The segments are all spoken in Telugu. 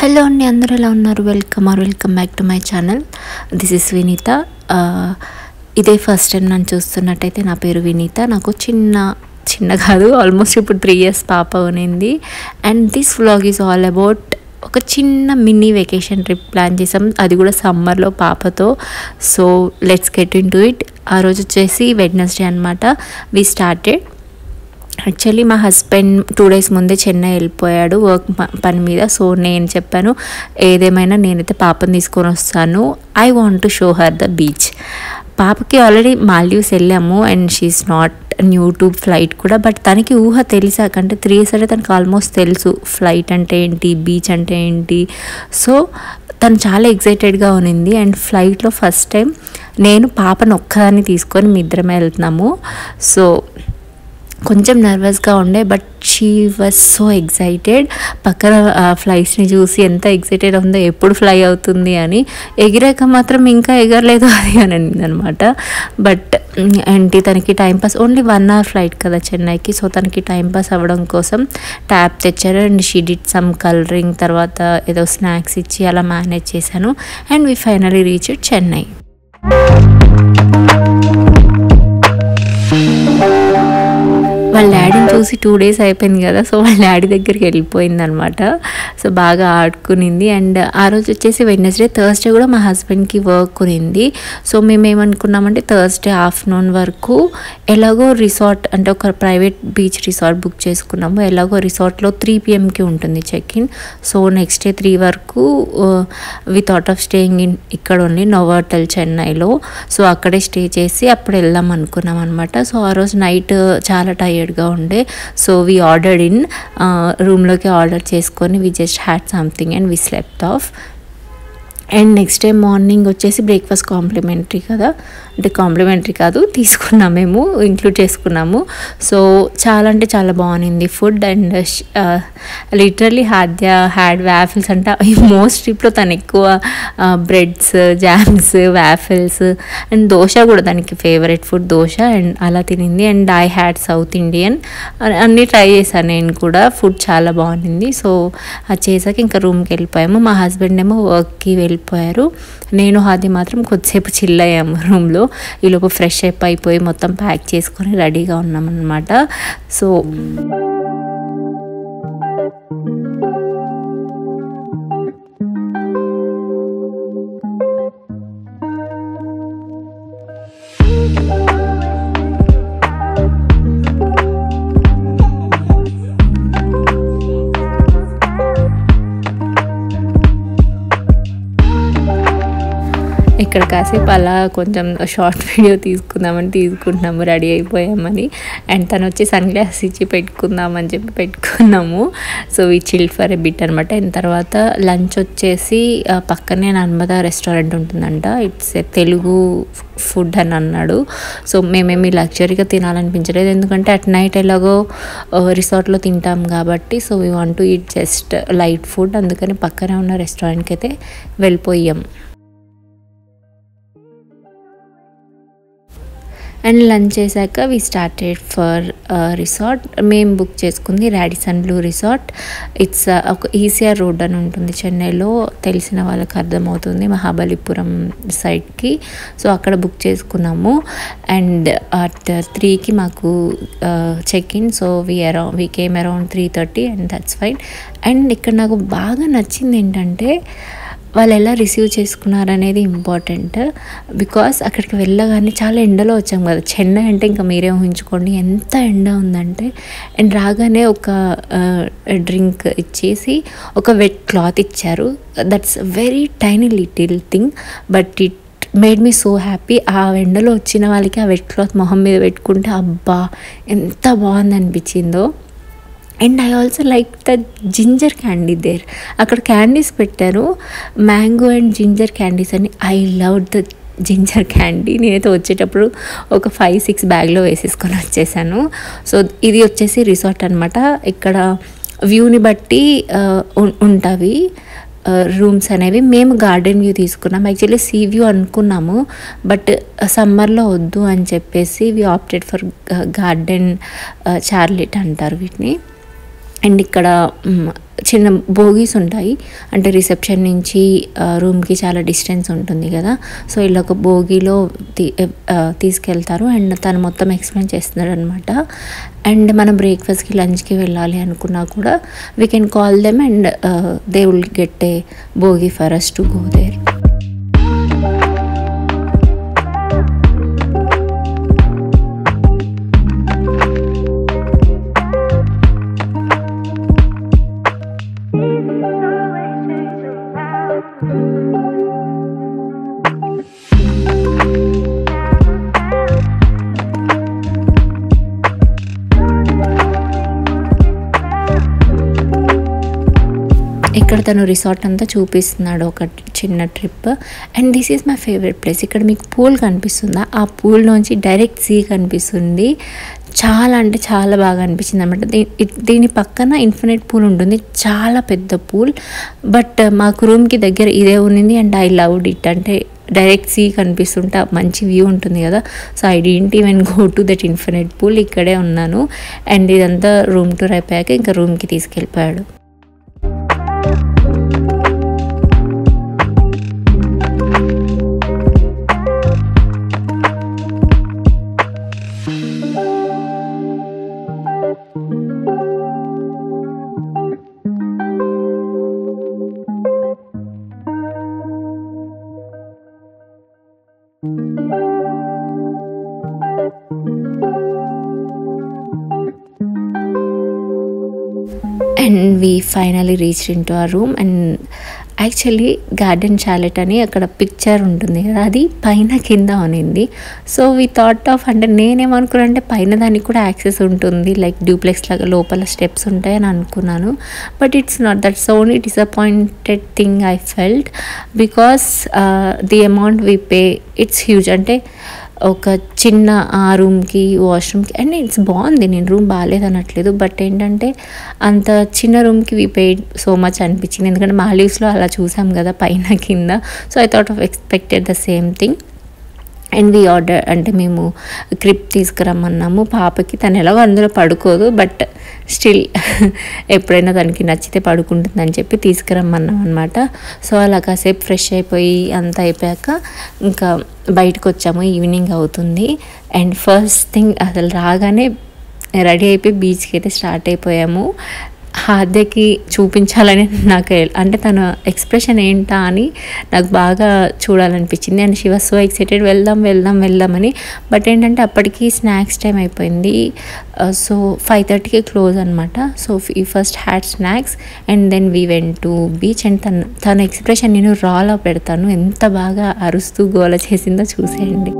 హలో అండి, అందరూ ఎలా ఉన్నారు? Welcome back to my channel. This is Vineetha. ఇదే ఫస్ట్ టైం నన్ను చూస్తున్నట్టయితే నా పేరు వినీత. నాకు చిన్న కాదు, ఆల్మోస్ట్ ఇప్పుడు 3 years పాప ఉన్నింది. And this vlog is all about ఒక చిన్న మినీ వెకేషన్ ట్రిప్ ప్లాన్ చేసాం, అది కూడా సమ్మర్లో పాపతో. So let's get into it. ఆ రోజు వచ్చేసి వెడ్నెస్డే అనమాట. We started. యాక్చువల్లీ మా హస్బెండ్ 2 days ముందే చెన్నై వెళ్ళిపోయాడు వర్క్ పని మీద. సో నేను చెప్పాను, ఏదేమైనా నేనైతే పాపని తీసుకొని వస్తాను. I want to show her the beach. పాపకి ఆల్రెడీ మాల్దీవ్స్ వెళ్ళాము and she is not new to flight కూడా. బట్ తనకి ఊహ తెలిసాకంటే 3 years అంటే తనకు ఆల్మోస్ట్ తెలుసు ఫ్లైట్ అంటే ఏంటి, బీచ్ అంటే ఏంటి. సో తను చాలా ఎక్సైటెడ్గా ఉన్నింది. అండ్ ఫ్లైట్లో ఫస్ట్ టైం నేను పాపను ఒక్కదాన్ని తీసుకొని మీ ఇద్దరమే వెళ్తున్నాము. సో కొంచెం నర్వస్గా ఉండే, but she was so excited. పక్కన ఫ్లైట్స్ని చూసి ఎంత ఎక్సైటెడ్ ఉందో, ఎప్పుడు ఫ్లై అవుతుంది అని. ఎగిరాక మాత్రం ఇంకా ఎగరలేదు అది అని అనమాట. బట్ ఏంటి, తనకి టైంపాస్ ఓన్లీ 1 hour ఫ్లైట్ కదా చెన్నైకి. సో తనకి టైంపాస్ అవ్వడం కోసం ట్యాబ్ తెచ్చారు. And she did some colouring, తర్వాత ఏదో స్నాక్స్ ఇచ్చి అలా మేనేజ్ చేశాను. And we finally reached Chennai. వాళ్ళ డాడీని చూసి 2 days అయిపోయింది కదా. సో వాళ్ళ డాడీ దగ్గరికి వెళ్ళిపోయింది అనమాట. సో బాగా ఆడుకునింది. అండ్ ఆ రోజు వచ్చేసి వెడ్నెస్డే. థర్స్డే కూడా మా హస్బెండ్కి వర్క్ ఉన్నింది. సో మేము ఏమనుకున్నామంటే థర్స్డే ఆఫ్టర్నూన్ వరకు ఎలాగో రిసార్ట్ అంటే ఒక ప్రైవేట్ బీచ్ రిసార్ట్ బుక్ చేసుకున్నాము. ఎలాగో రిసార్ట్లో 3 PM ఉంటుంది check in. So next day 3 వరకు we thought of staying in ఇక్కడ ఓన్లీ నోవాటెల్ చెన్నైలో. సో అక్కడే స్టే చేసి అప్పుడు వెళ్దాం అనుకున్నాం అనమాట. సో ఆ రోజు నైట్ చాలా టైర్డ్గా ఉండే. సో వీ ఆర్డర్డ్ ఇన్ రూమ్లోకి ఆర్డర్ చేసుకొని we just had something and we slept off. And next day morning వచ్చేసి బ్రేక్ఫాస్ట్ కాంప్లిమెంటరీ కదా, అంటే కాంప్లిమెంటరీ కాదు, తీసుకున్నాము, మేము ఇంక్లూడ్ చేసుకున్నాము. సో చాలా అంటే చాలా బాగుంది food. And literally had waffles అంట. ఈ మోస్ట్ ట్రిప్లో తను ఎక్కువ breads, jams, waffles and dosa కూడా తనకి ఫేవరెట్ ఫుడ్ దోశ. అండ్ అలా తినింది. And I had South Indian అన్నీ ట్రై చేశాను నేను కూడా. ఫుడ్ చాలా బాగుంది. సో అది చేశాక ఇంకా రూమ్కి వెళ్ళిపోయాము. మా హస్బెండ్ ఏమో వర్క్కి వెళ్ళిపోయారు. నేను హాది మాత్రం కొద్దిసేపు చిల్ అయ్యాము రూమ్లో. ఈలోపు ఫ్రెష్ అప్ అయిపోయి మొత్తం ప్యాక్ చేసుకొని రెడీగా ఉన్నామన్నమాట. సో ఇక్కడ కాసేపు అలా కొంచెం షార్ట్ వీడియో తీసుకుంటున్నాము రెడీ అయిపోయామని. అండ్ తను వచ్చి సన్ గ్లాస్ ఇచ్చి పెట్టుకుందామని చెప్పి పెట్టుకున్నాము. సో ఈ చిల్డ్ ఫర్ ఎ బిట్ అనమాట. అండ్ తర్వాత లంచ్ వచ్చేసి పక్కనే నర్మదా రెస్టారెంట్ ఉంటుందంట. ఇట్స్ తెలుగు ఫుడ్ అని అన్నాడు. సో మేమేమి లగ్జరీగా తినాలనిపించలేదు, ఎందుకంటే అట్ నైట్ ఎలాగో రిసార్ట్లో తింటాం కాబట్టి. So we want to eat just light food, అందుకని పక్కనే ఉన్న రెస్టారెంట్కి అయితే వెళ్ళిపోయాం. అండ్ లంచ్ చేశాక వి స్టార్టెడ్ ఫర్ రిసార్ట్. మేము బుక్ చేసుకుంది రాడిసన్ బ్లూ రిసార్ట్. ఇట్స్ ఒక ఈసీఆర్ రోడ్ అని ఉంటుంది చెన్నైలో, తెలిసిన వాళ్ళకి అర్థమవుతుంది, మహాబలిపురం సైడ్కి. సో అక్కడ బుక్ చేసుకున్నాము. అండ్ అట్ 3కి మాకు check in. So we came around 3:30 and that's fine. And ఇక్కడ నాకు బాగా నచ్చింది ఏంటంటే వాళ్ళు ఎలా రిసీవ్ చేసుకున్నారనేది ఇంపార్టెంట్. బికాస్ అక్కడికి వెళ్ళగానే చాలా ఎండలో వచ్చాం కదా, చెన్నై అంటే ఇంకా మీరే ఊహించుకోండి ఎంత ఎండ ఉందంటే. అండ్ రాగానే ఒక డ్రింక్ ఇచ్చేసి ఒక వెట్ క్లాత్ ఇచ్చారు. That's very tiny little thing, but it made me so happy. ఆ ఎండలో వచ్చిన వాళ్ళకి ఆ వెట్ క్లాత్ మొహం మీద పెట్టుకుంటే అబ్బా ఎంత బాగుంది అనిపించిందో. And I also like the ginger candy there. అక్కడ క్యాండీస్ పెట్టారు, మ్యాంగో అండ్ జింజర్ క్యాండీస్ అని. I love the ginger candy. నేనైతే వచ్చేటప్పుడు ఒక 5-6 బ్యాగ్లో వేసేసుకొని వచ్చేసాను. సో ఇది వచ్చేసి రిసార్ట్ అనమాట. ఇక్కడ వ్యూని బట్టి ఉంటాయి రూమ్స్ అనేవి. మేము గార్డెన్ వ్యూ తీసుకున్నాం. యాక్చువల్లీ సీ వ్యూ అనుకున్నాము, బట్ సమ్మర్లో వద్దు అని చెప్పేసి వి ఆప్టెడ్ ఫర్ గార్డెన్ చార్లెట్ అంటారు వీటిని. అండ్ ఇక్కడ చిన్న బోగీస్ ఉంటాయి, అంటే రిసెప్షన్ నుంచి రూమ్కి చాలా డిస్టెన్స్ ఉంటుంది కదా. సో ఇలా ఒక బోగీలో తీసుకెళ్తారు అండ్ తను మొత్తం ఎక్స్ప్లెయిన్ చేస్తున్నాడు అనమాట. అండ్ మనం బ్రేక్ఫాస్ట్కి లంచ్కి వెళ్ళాలి అనుకున్నా కూడా we can call them and they will get a buggy for us to go there. ఇక్కడ తను రిసార్ట్ అంతా చూపిస్తున్నాడు, ఒక చిన్న trip. And this is my favourite place. ఇక్కడ మీకు పూల్ కనిపిస్తుందా, ఆ పూల్లోంచి డైరెక్ట్ సీ కనిపిస్తుంది. చాలా అంటే చాలా బాగా అనిపించింది అనమాట. దీని పక్కన ఇన్ఫినిట్ పూల్ ఉంటుంది, చాలా పెద్ద పూల్. బట్ మాకు రూమ్కి దగ్గర ఇదే ఉన్నింది అండ్ ఐ లవ్డ్ ఇట్. అంటే డైరెక్ట్ సీ కనిపిస్తుంటే మంచి వ్యూ ఉంటుంది కదా. So I didn't even go to that infinite pool, ఇక్కడే ఉన్నాను. అండ్ ఇదంతా రూమ్ టూర్ అయిపోయాక ఇంకా రూమ్కి తీసుకెళ్ళిపోయాడు. And we finally reached into our room. And actually garden Chalet అని అక్కడ పిక్చర్ ఉంటుంది కదా, అది పైన కింద ఉన్నింది. సో వీ థాట్ ఆఫ్, అంటే నేనేమనుకున్నా అంటే పైన దానికి కూడా యాక్సెస్ ఉంటుంది, లైక్ డ్యూప్లెక్స్ లాగా లోపల స్టెప్స్ ఉంటాయని అనుకున్నాను. But it's not. That's only disappointed thing I felt, because the amount we pay it's huge. అంటే ఒక చిన్న ఆ రూమ్కి వాష్రూమ్కి, అండ్ ఇట్స్ బాగుంది, నేను రూమ్ బాగాలేదు అనట్లేదు. బట్ ఏంటంటే అంత చిన్న రూమ్కి వీ పెయిడ్ సో మచ్ అనిపించింది, ఎందుకంటే మాల్దీవ్స్లో అలా చూసాం కదా పైన కింద. So I thought of expected the same thing. And we order, అంటే మేము క్రిప్ తీసుకురమ్మన్నాము పాపకి. తను ఎలాగో అందులో పడుకోదు, బట్ స్టిల్ ఎప్పుడైనా తనకి నచ్చితే పడుకుంటుందని చెప్పి తీసుకురమ్మన్నాం అనమాట. సో అలా కాసేపు ఫ్రెష్ అయిపోయి అంతా అయిపోయాక ఇంకా బయటకు వచ్చాము. ఈవినింగ్ అవుతుంది. అండ్ ఫస్ట్ థింగ్ అసలు రాగానే రెడీ అయిపోయి బీచ్కి అయితే స్టార్ట్ అయిపోయాము. హాద్యకి చూపించాలని నాకు, అంటే తన ఎక్స్ప్రెషన్ ఏంటా అని నాకు బాగా చూడాలనిపించింది. And she was so excited, వెళ్దాం అని. బట్ ఏంటంటే అప్పటికి స్నాక్స్ టైం అయిపోయింది. సో 5:30కి క్లోజ్ అనమాట. So we first had snacks and then we went to beach. And తన ఎక్స్ప్రెషన్ నేను రాలో పెడతాను, ఎంత బాగా అరుస్తూ గోల చేసిందో చూసేయండి.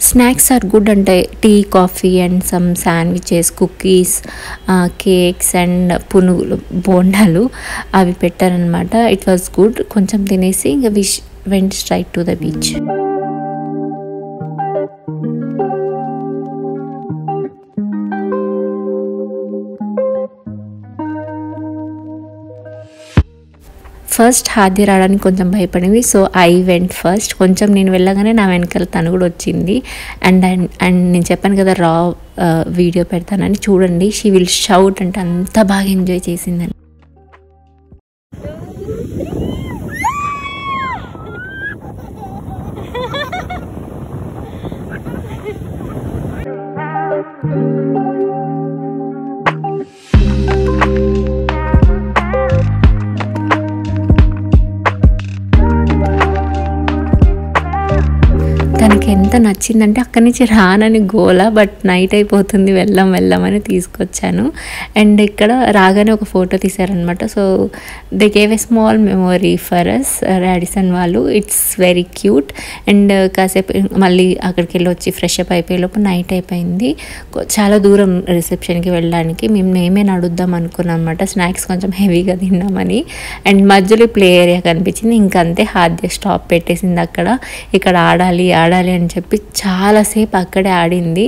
స్నాక్స్ ఆర్ గుడ్, అంటే tea, coffee and some sandwiches, cookies, cakes and పునుగులు, బోండాలు అవి పెట్టారనమాట. It was good. కొంచెం తినేసి ఇంకా we went straight to the beach. First Hadya రావడానికి కొంచెం భయపడింది. So I went first. కొంచెం నేను వెళ్ళగానే నా వెనకాల తను కూడా వచ్చింది. అండ్ నేను చెప్పాను కదా రా వీడియో పెడతానని, చూడండి షీ విల్ షౌట్, అంటే అంత బాగా ఎంజాయ్ చేసిందని. తనకి ఎంత నచ్చిందంటే అక్కడి నుంచి రానని గోల, బట్ నైట్ అయిపోతుంది వెళ్దామని తీసుకొచ్చాను. అండ్ ఇక్కడ రాగానే ఒక ఫోటో తీశారనమాట. So they gave a small memory for us, Radisson వాళ్ళు. It's very cute. అండ్ కాసేపు మళ్ళీ అక్కడికి వెళ్ళి వచ్చి ఫ్రెష్ అప్ అయిపోయేలోపు నైట్ అయిపోయింది. చాలా దూరం రిసెప్షన్కి వెళ్ళడానికి. మేమే నడుద్దాం అనుకున్నాం అనమాట, స్నాక్స్ కొంచెం హెవీగా తిన్నామని. అండ్ మధ్యలో ప్లే ఏరియా కనిపించింది. ఇంకంతే హాద్య స్టాప్ పెట్టేసింది అక్కడ. ఇక్కడ ఆడాలి అని చెప్పి చాలాసేపు అక్కడే ఆడింది.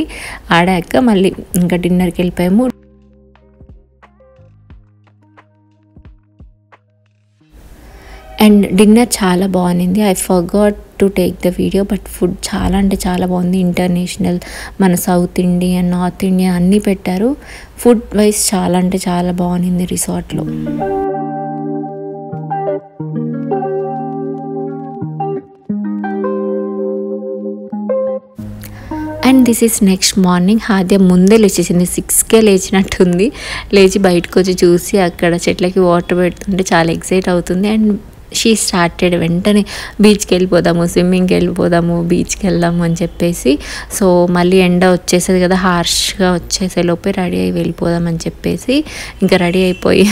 ఆడాక మళ్ళీ ఇంకా డిన్నర్కి వెళ్ళిపోయాము. అండ్ డిన్నర్ చాలా బాగుంది. I forgot to take the video, but food చాలా అంటే చాలా బాగుంది. ఇంటర్నేషనల్, మన సౌత్ ఇండియన్, నార్త్ ఇండియన్ అన్నీ పెట్టారు. ఫుడ్ వైజ్ చాలా అంటే చాలా బాగుంది రిసార్ట్లో. And this is next morning. Hadya ముందే లేచేసింది, 6కే లేచినట్టుంది. లేచి బయటకు వచ్చి చూసి అక్కడ చెట్లకి వాటర్ పెడుతుంటే చాలా ఎక్సైట్ అవుతుంది. అండ్ షీ స్టార్టెడ్ వెంటనే బీచ్కి వెళ్ళిపోదాము, స్విమ్మింగ్కి వెళ్ళిపోదాము, బీచ్కి వెళ్దాము అని చెప్పేసి. సో మళ్ళీ ఎండ వచ్చేసేది కదా, హార్ష్గా వచ్చేసే లోపే రెడీ అయ్యి వెళ్ళిపోదామని చెప్పేసి ఇంకా రెడీ అయిపోయి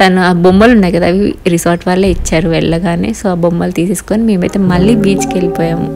తను ఆ బొమ్మలు ఉన్నాయి కదా, అవి రిసార్ట్ వాళ్ళే ఇచ్చారు వెళ్ళగానే. సో ఆ బొమ్మలు తీసేసుకొని మేమైతే మళ్ళీ బీచ్కి వెళ్ళిపోయాము.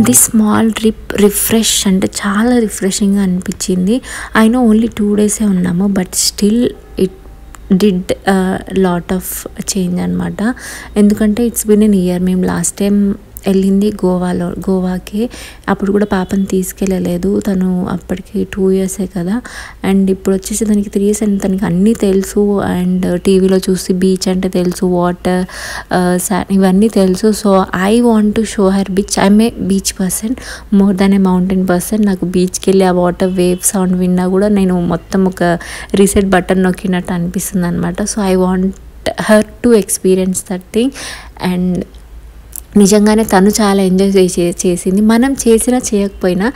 దిస్ స్మాల్ ట్రిప్ రిఫ్రెష్ అంటే చాలా రిఫ్రెషింగ్గా అనిపించింది. ఐ నో ఓన్లీ 2 డేసే ఉన్నాము, but still it did lot of change అనమాట. ఎందుకంటే ఇట్స్ బిన్ ఎన్ ఇయర్. మేము లాస్ట్ టైం వెళ్ళింది గోవాకి. అప్పుడు కూడా పాపని తీసుకెళ్ళలేదు, తను అప్పటికి 2 ఇయర్సే కదా. అండ్ ఇప్పుడు వచ్చేసి దానికి 3 ఇయర్స్ అండ్ తనకి అన్నీ తెలుసు. అండ్ టీవీలో చూసి బీచ్ అంటే తెలుసు, వాటర్, ఇవన్నీ తెలుసు. So I want to show her beach. I'm a beach person more than A mountain person. నాకు బీచ్కి వెళ్ళి ఆ వాటర్ వేవ్ సౌండ్ విన్నా కూడా నేను మొత్తం ఒక రీసెట్ బటన్ నొక్కినట్టు అనిపిస్తుంది అనమాట. So I want her to experience that thing. And నిజంగానే తను చాలా ఎంజాయ్ చేసింది. మనం చేసినా చేయకపోయినా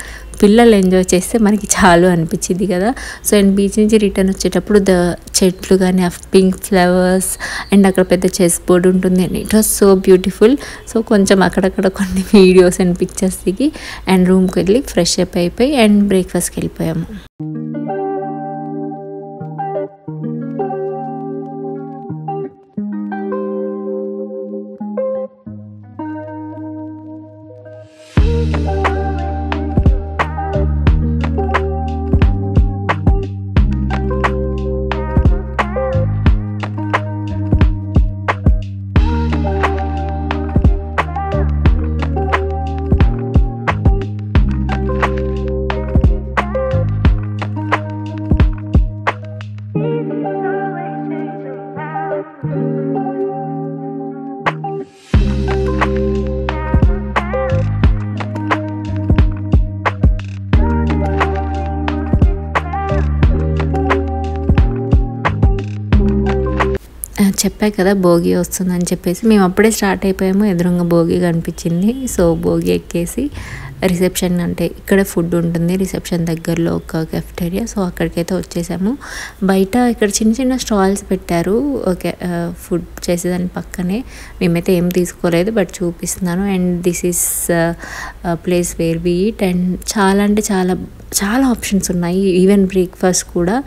పిల్లలు ఎంజాయ్ చేస్తే మనకి చాలు అనిపించింది కదా. సో అండ్ బీచ్ నుంచి రిటర్న్ వచ్చేటప్పుడు చెట్లు కానీ ఆ పింక్ ఫ్లవర్స్ అండ్ అక్కడ పెద్ద చెస్ బోర్డ్ ఉంటుంది and it was so beautiful. So కొంచెం అక్కడక్కడ కొన్ని వీడియోస్ అండ్ పిక్చర్స్ దిగి అండ్ రూమ్కి వెళ్ళి ఫ్రెష్ అప్ అయిపోయి అండ్ బ్రేక్ఫాస్ట్కి వెళ్ళిపోయాము. చెప్పా కదా భోగి వస్తుందని చెప్పేసి మేము అప్పుడే స్టార్ట్ అయిపోయాము. ఎదురుగా భోగి కనిపించింది. సో భోగి ఎక్కేసి రిసెప్షన్ అంటే ఇక్కడ ఫుడ్ ఉంటుంది, రిసెప్షన్ దగ్గరలో ఒక కెఫ్టేరియా. సో అక్కడికైతే వచ్చేసాము. బయట ఇక్కడ చిన్న చిన్న స్టాల్స్ పెట్టారు ఓకే ఫుడ్ చేసేదాని పక్కనే. మేమైతే ఏం తీసుకోలేదు, బట్ చూపిస్తున్నాను. And this is place where we eat. And చాలా అంటే చాలా ఆప్షన్స్ ఉన్నాయి. ఈవెన్ బ్రేక్ఫాస్ట్ కూడా.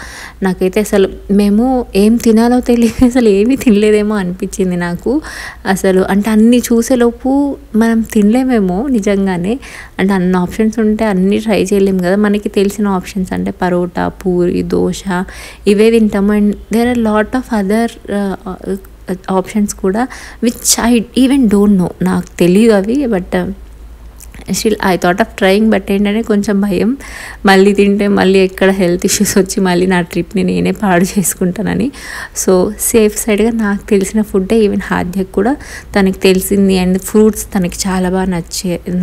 నాకైతే అసలు మేము ఏం తినాలో తెలియదు, అసలు ఏమీ తినలేదేమో అనిపించింది నాకు. అసలు అంటే అన్నీ చూసేలోపు మనం తినలేమేమో నిజంగానే. అంటే అన్ని ఆప్షన్స్ ఉంటే అన్నీ ట్రై చేయలేము కదా. మనకి తెలిసిన ఆప్షన్స్ అంటే పరోటా, పూరి, దోశ ఇవే తింటాము. And there are lot of other options కూడా which I even don't know. నాకు తెలియదు అవి, but still I thought of trying. But ఏంటంటే కొంచెం భయం, మళ్ళీ తింటే మళ్ళీ ఎక్కడ హెల్త్ ఇష్యూస్ వచ్చి మళ్ళీ నా ట్రిప్ని నేనే పాడు చేసుకుంటానని. సో సేఫ్ సైడ్గా నాకు తెలిసిన ఫుడ్డే. ఈవెన్ హాద్యకు కూడా తనకి తెలిసింది. అండ్ ఫ్రూట్స్ తనకి చాలా బాగా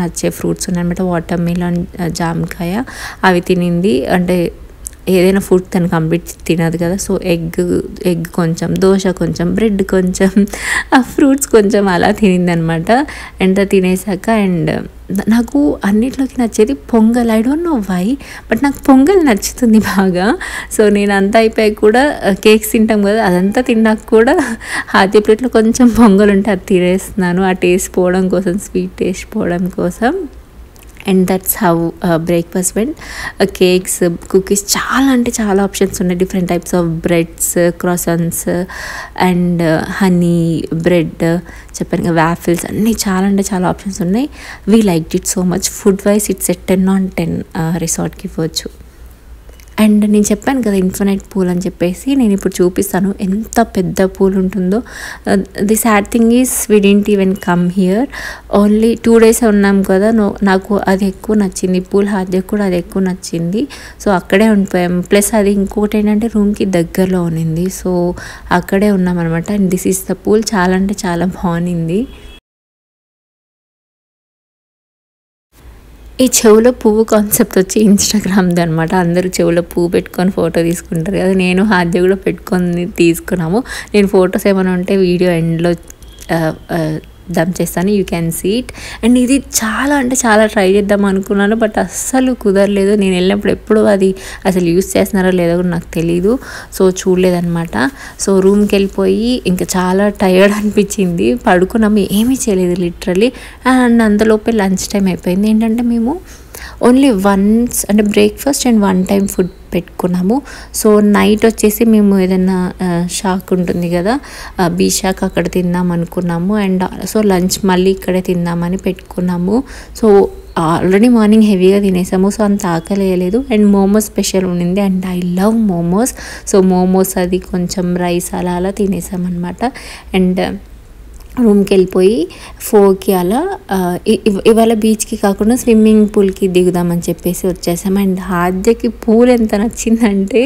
నచ్చే ఫ్రూట్స్ ఉన్నాయన్నమాట. వాటర్ మిలన్, జామకాయ అవి తినింది. అంటే ఏదైనా ఫుడ్ తను కంప్లీట్ తినదు కదా. సో ఎగ్ కొంచెం, దోశ కొంచెం, బ్రెడ్ కొంచెం, ఆ ఫ్రూట్స్ కొంచెం అలా తినిందనమాట. అండ్ తినేసాక అండ్ నాకు అన్నిట్లోకి నచ్చేది Pongal. I don't know why, but నాకు పొంగల్ నచ్చుతుంది బాగా. సో నేను అంతా అయిపోయి కూడా కేక్స్ తింటాం కదా, అదంతా తిన్నాక కూడా హాతీ ప్లేట్లో కొంచెం పొంగల్ ఉంటే అది తినేస్తున్నాను, ఆ టేస్ట్ పోవడం కోసం, స్వీట్ టేస్ట్ పోవడం కోసం. And that's how breakfast went. Cakes, cookies, చాలా అంటే చాలా ఆప్షన్స్ ఉన్నాయి. Different types of breads, croissants and honey bread, చెప్పాను కదా, వ్యాఫిల్స్, అన్నీ చాలా అంటే చాలా ఆప్షన్స్ ఉన్నాయి. We like it so much. Food wise it's a 10/10 రిసార్ట్కి ఇవ్వచ్చు. అండ్ నేను చెప్పాను కదా ఇన్ఫినైట్ పూల్ అని చెప్పేసి, నేను ఇప్పుడు చూపిస్తాను ఎంత పెద్ద పూల్ ఉంటుందో. The sad thing is we didn't even come here. Only 2 days ఉన్నాం కదా. నాకు అది ఎక్కువ నచ్చింది, పూల్ హాద్య కూడా అది ఎక్కువ నచ్చింది. సో అక్కడే ఉండిపోయాం. ప్లస్ అది ఇంకొకటి ఏంటంటే రూమ్కి దగ్గరలో ఉన్నింది, సో అక్కడే ఉన్నాం అనమాట. And this is the pool. చాలా అంటే చాలా బాగుంది. ఈ చెవులో పువ్వు కాన్సెప్ట్ వచ్చి ఇన్స్టాగ్రామ్ది అనమాట. అందరూ చెవులో పువ్వు పెట్టుకొని ఫోటో తీసుకుంటారు కదా, నేను హాద్య కూడా పెట్టుకొని తీసుకున్నాము. నేను ఫొటోస్ ఏమైనా ఉంటే వీడియో ఎండ్లో దమ్ చేస్తాను, you can see it. And ఇది చాలా అంటే చాలా ట్రై చేద్దాం అనుకున్నాను, బట్ అస్సలు కుదరలేదు. నేను వెళ్ళినప్పుడు ఎప్పుడు అది అసలు యూస్ చేస్తున్నారో లేదో కూడా నాకు తెలీదు, సో చూడలేదన్నమాట. సో రూమ్కి వెళ్ళిపోయి ఇంకా చాలా టైర్డ్ అనిపించింది, పడుకున్నాము, ఏమీ చేయలేదు లిటరలీ. అండ్ అంతలోపే లంచ్ టైం అయిపోయింది. ఏంటంటే మేము ఓన్లీ వన్స్ అంటే బ్రేక్ఫాస్ట్ అండ్ 1 time ఫుడ్ పెట్టుకున్నాము. సో నైట్ వచ్చేసి మేము ఏదైనా షాక్ ఉంటుంది కదా, బీచ్ షాక్, అక్కడ తిందాం అనుకున్నాము. అండ్ సో లంచ్ మళ్ళీ ఇక్కడే తిందామని పెట్టుకున్నాము. సో ఆల్రెడీ మార్నింగ్ హెవీగా తినేసాము, సో అంత ఆకలి వేయలేదు. అండ్ మోమోస్ స్పెషల్ ఉండింది, and I love momos. So momos అది కొంచెం రైస్ అలా అలా తినేసామన్నమాట. అండ్ రూమ్కి వెళ్ళిపోయి 4కి అలా ఇవాళ బీచ్కి కాకుండా స్విమ్మింగ్ పూల్కి దిగుదామని చెప్పేసి వచ్చేసాము. అండ్ హాద్యకి పూల్ ఎంత నచ్చిందంటే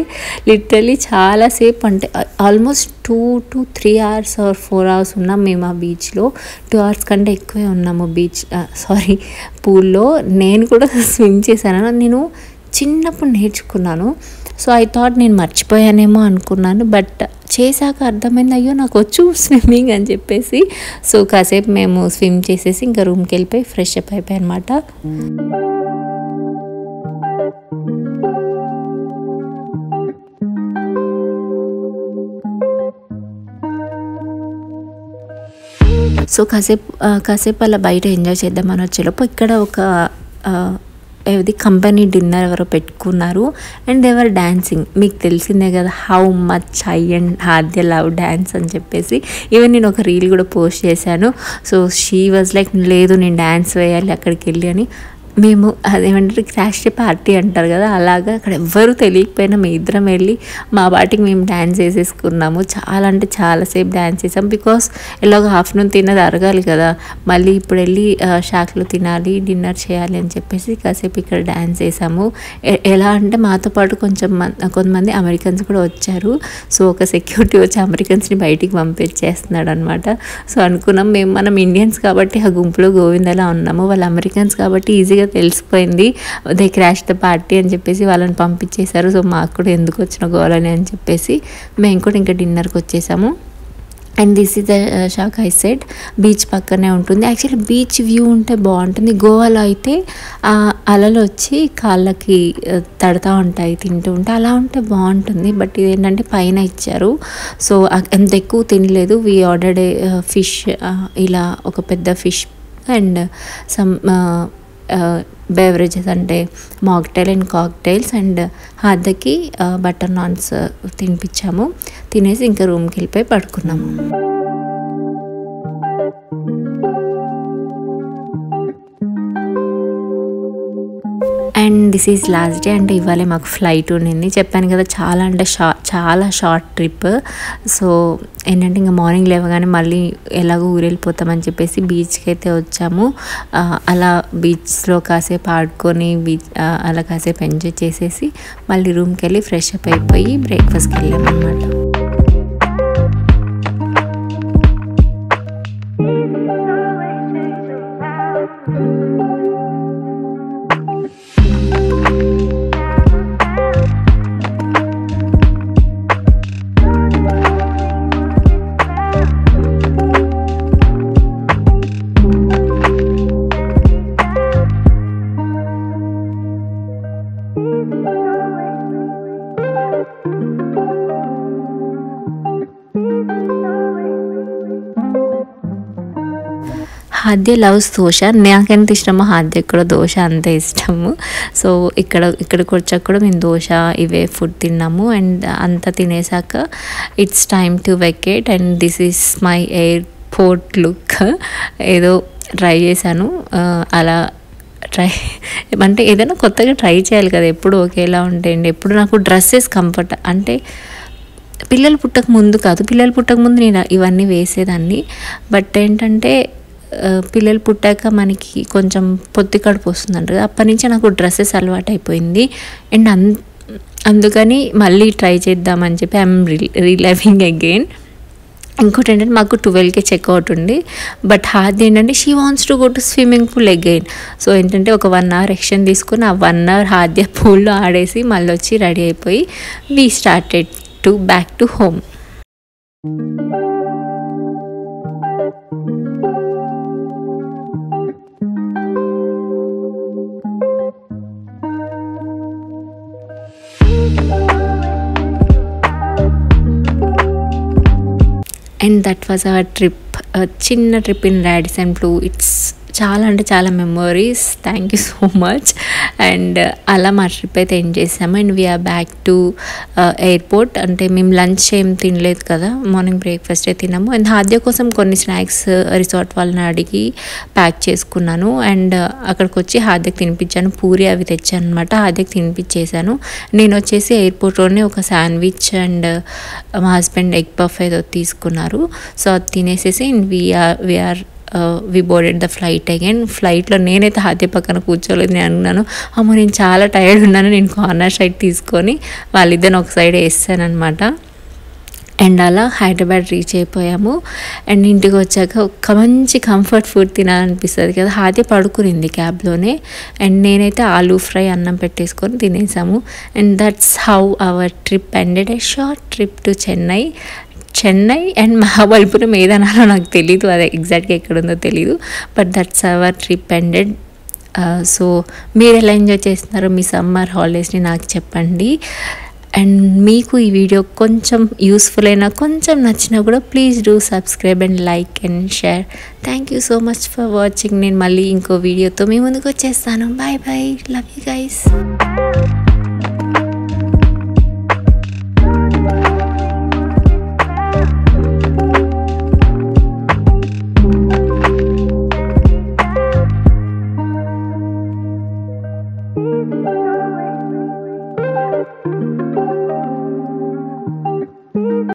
లిటరలీ చాలాసేపు, అంటే almost 2 to 3 hours or 4 hours ఉన్నాం మేము ఆ బీచ్లో. 2 hours కంటే ఎక్కువే ఉన్నాము పూల్లో. నేను కూడా స్విమ్ చేశాను, నేను చిన్నప్పుడు నేర్చుకున్నాను. సో ఐ థాట్ నేను మర్చిపోయానేమో అనుకున్నాను, బట్ చేశాక అర్థమైంది అయ్యో నాకు వచ్చు స్విమ్మింగ్ అని చెప్పేసి. సో కాసేపు మేము స్విమ్ చేసేసి ఇంకా రూమ్కి వెళ్ళిపోయి ఫ్రెష్ అప్ అయిపోయాయి అనమాట. సో కాసేపు అలా బయట ఎంజాయ్ చేద్దామని వచ్చేలోపు ఇక్కడ ఒక కంపెనీ డిన్నర్ ఎవరో పెట్టుకున్నారు. And ever dancing. మీకు తెలిసిందే కదా how much I and Hadya love dance అని చెప్పేసి. ఈవెన్ నేను ఒక రీల్ కూడా పోస్ట్ చేశాను. సో షీ వాజ్ లైక్, లేదు నేను డ్యాన్స్ వేయాలి అక్కడికి వెళ్ళి అని. మేము అదేమంటారు క్రాష్ పార్టీ అంటారు కదా, అలాగా అక్కడ ఎవ్వరూ తెలియకపోయినా మేము ఇద్దరం వెళ్ళి మా పాటికి మేము డ్యాన్స్ వేసేసుకున్నాము. చాలా అంటే చాలాసేపు డ్యాన్స్ చేసాం, బికాస్ ఎలాగో ఆఫ్టర్నూన్ తిన్నది అరగాలి కదా, మళ్ళీ ఇప్పుడు వెళ్ళి షాక్లో తినాలి, డిన్నర్ చేయాలి అని చెప్పేసి కాసేపు ఇక్కడ డ్యాన్స్ వేసాము. ఎలా అంటే మాతో పాటు కొంతమంది అమెరికన్స్ కూడా వచ్చారు. సో ఒక సెక్యూరిటీ వచ్చి అమెరికన్స్ని బయటికి పంపించేస్తున్నాడు అనమాట. సో అనుకున్నాం మనం ఇండియన్స్ కాబట్టి ఆ గుంపులో గోవిందలా ఉన్నాము, వాళ్ళు అమెరికన్స్ కాబట్టి ఈజీగా తెలిసిపోయింది దే క్రాష్ ద పార్టీ అని చెప్పేసి వాళ్ళని పంపించేశారు. సో మాకు కూడా ఎందుకు వచ్చిన గోలని అని చెప్పేసి మేము కూడా ఇంకా డిన్నర్కి వచ్చేసాము. And this is the shock I said. Beach పక్కనే ఉంటుంది. యాక్చువల్లీ బీచ్ వ్యూ ఉంటే బాగుంటుంది. గోవాలో అయితే అలలు వచ్చి కాళ్ళకి తడుతూ ఉంటాయి తింటూ ఉంటే, అలా ఉంటే బాగుంటుంది. బట్ ఇదేంటంటే పైన ఇచ్చారు, సో అంత ఎక్కువ తినలేదు. వీ ఆర్డర్డ్ ఫిష్, ఇలా ఒక పెద్ద ఫిష్ అండ్ సమ్ బెవరేజెస్ అంటే మాక్టైల్ అండ్ కాక్టైల్స్. అండ్ హాద్యకి బటర్ నాన్స్ తినిపించాము. తినేసి ఇంకా రూమ్కి వెళ్ళిపోయి పడుకున్నాము. And this is last day. అంటే ఇవాళ మాకు ఫ్లైట్ ఉండింది. చెప్పాను కదా చాలా అంటే చాలా షార్ట్ ట్రిప్. సో ఏంటంటే ఇంకా మార్నింగ్ లేవగానే మళ్ళీ ఎలాగో ఊరెళ్ళిపోతామని చెప్పేసి బీచ్కి అయితే వచ్చాము. అలా బీచ్లో కాసేపు ఆడుకొని అలా కాసేపు ఎంజాయ్ చేసేసి మళ్ళీ రూమ్కి వెళ్ళి ఫ్రెష్ అప్ అయిపోయి బ్రేక్ఫాస్ట్కి వెళ్ళాము అన్నమాట. హాద్య లవ్స్ దోశ. నాకెంత ఇష్టమో హాద్యకు కూడా దోశ అంతే ఇష్టము. సో ఇక్కడికి వచ్చాక కూడా మేము దోశ ఇవే ఫుడ్ తిన్నాము. అండ్ అంతా తినేసాక it's time to vacate. And this is my airport look. ఏదో ట్రై చేశాను అలా. అంటే ఏదైనా కొత్తగా ట్రై చేయాలి కదా, ఎప్పుడు ఒకేలా ఉంటాయండి. ఎప్పుడు నాకు డ్రెస్సెస్ కంఫర్ట్ అంటే పిల్లలు పుట్టక ముందు కాదు, పిల్లలు పుట్టక ముందు నేను ఇవన్నీ వేసేదాన్ని. బట్ ఏంటంటే పిల్లలు పుట్టాక మనకి కొంచెం పొత్తి కడుపు వస్తుందంట కదా, అప్పటి నుంచి నాకు డ్రెస్సెస్ అలవాటు అయిపోయింది. అండ్ అందుకని మళ్ళీ ట్రై చేద్దామని చెప్పి ఐఎమ్ రీలైవింగ్ అగైన్. ఇంకోటి ఏంటంటే మాకు 12కే చెక్అవుట్ ఉంది. బట్ హాది ఏంటంటే she wants to go to swimming pool again. So ఏంటంటే ఒక 1 అవర్ ఎక్స్టెండ్ తీసుకుని ఆ 1 అవర్ హాద్య పూల్లో ఆడేసి మళ్ళీ వచ్చి రెడీ అయిపోయి we started to back to home. And that was our trip, చిన్న ట్రిప్ ఇన్ రాడిసన్ బ్లూ. ఇట్స్ చాలా అంటే చాలా memories. Thank you so much. And అలా మా ట్రిప్ అయితే ఎండ్ చేసాము. And we're back to airport. అంటే మేము లంచ్ ఏం తినలేదు కదా, మార్నింగ్ బ్రేక్ఫాస్టే తిన్నాము. అండ్ హాద్య కోసం కొన్ని స్నాక్స్ రిసార్ట్ వాళ్ళని అడిగి ప్యాక్ చేసుకున్నాను. అండ్ అక్కడికి వచ్చి హాద్యకి తినిపించాను. పూరి అవి తెచ్చాను అనమాట, హాద్యకి తినిపించేసాను. నేను వచ్చేసి ఎయిర్పోర్ట్లోనే ఒక శాండ్విచ్ అండ్ మా హస్బెండ్ ఎగ్ పఫ్ ఏదో తీసుకున్నారు. సో అది తినేసేసి వి బోర్డెడ్ ద ఫ్లైట్ అగైన్. ఫ్లైట్లో నేనైతే హాద్య పక్కన కూర్చోలేదు. నేను అనుకున్నాను అమ్మో నేను చాలా టైర్డ్ ఉన్నాను, నేను కార్నర్ సైడ్ తీసుకొని వాళ్ళిద్దరిని ఒక సైడ్ వేస్తాను అనమాట. అండ్ అలా హైదరాబాద్ రీచ్ అయిపోయాము. అండ్ ఇంటికి వచ్చాక ఒక మంచి కంఫర్ట్ ఫుడ్ తినాలనిపిస్తుంది కదా, హాద్య పడుకునింది క్యాబ్లోనే. అండ్ నేనైతే ఆలూ ఫ్రై అన్నం పెట్టేసుకొని తినేసాము. And that's how our trip ended. A short trip to Chennai and Mahabalipuram ఏదనాలో నాకు తెలీదు, అది ఎగ్జాక్ట్గా ఎక్కడుందో తెలీదు. But that's our trip ended. So మీరు ఎలా ఎంజాయ్ చేస్తున్నారో మీ సమ్మర్ హాలిడేస్ని నాకు చెప్పండి. అండ్ మీకు ఈ వీడియో కొంచెం యూస్ఫుల్ అయినా కొంచెం నచ్చినా కూడా please do subscribe and like and share. Thank you so much for watching. నేను మళ్ళీ ఇంకో వీడియోతో మీ ముందుకు వచ్చేస్తాను. Bye bye, love you guys.